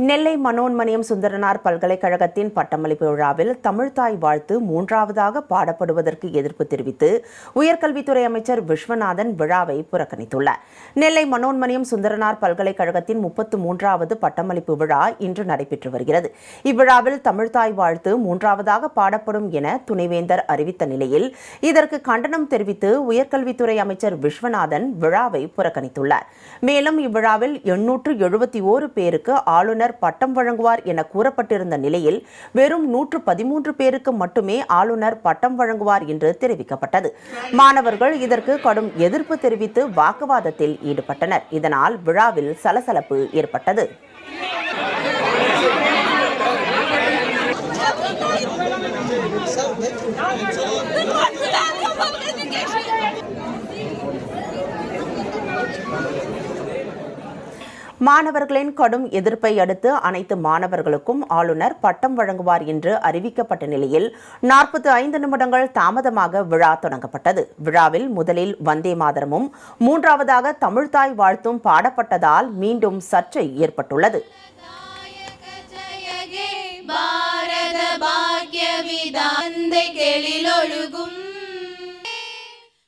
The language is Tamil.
நெல்லை மனோன்மணியம் சுந்தரனார் பல்கலைக்கழகத்தின் பட்டமளிப்பு விழாவில் தமிழ்த்தாய் வாழ்த்து மூன்றாவதாக பாடப்படுவதற்கு எதிர்ப்பு தெரிவித்து உயர்கல்வித்துறை அமைச்சர் விஸ்வநாதன் விழாவை புறக்கணித்துள்ளார். நெல்லை மனோன்மணியம் சுந்தரனார் பல்கலைக்கழகத்தின் 33வது பட்டமளிப்பு விழா இன்று நடைபெற்று வருகிறது. இவ்விழாவில் தமிழ்த்தாய் வாழ்த்து மூன்றாவதாக பாடப்படும் என துணைவேந்தர் அறிவித்த நிலையில் இதற்கு கண்டனம் தெரிவித்து உயர்கல்வித்துறை அமைச்சர் விஸ்வநாதன் விழாவை புறக்கணித்துள்ளார். மேலும் இவ்விழாவில் 871 பேருக்கு ஆளுநர் பட்டம் வழங்குவார் என கூறப்பட்டிருந்த நிலையில் வெறும் 113 பேருக்கு மட்டுமே ஆளுநர் பட்டம் வழங்குவார் என்று தெரிவிக்கப்பட்டது. மாணவர்கள் இதற்கு கடும் எதிர்ப்பு தெரிவித்து வாக்குவாதத்தில் ஈடுபட்டனர். இதனால் விழாவில் சலசலப்பு ஏற்பட்டது. மாணவர்களின் கடும் எதிர்ப்பை அடுத்து அனைத்து மாணவர்களுக்கும் ஆளுநர் பட்டம் வழங்குவார் என்று அறிவிக்கப்பட்ட நிலையில் 45 நிமிடங்கள் தாமதமாக விழா தொடங்கப்பட்டது. விழாவில் முதலில் வந்தே மாதரமும் மூன்றாவதாக தமிழ்த்தாய் வாழ்த்தும் பாடப்பட்டதால் மீண்டும் சர்ச்சை ஏற்பட்டுள்ளது. பாரத பாக்ய விதாந்தை கெளிலொழுகும்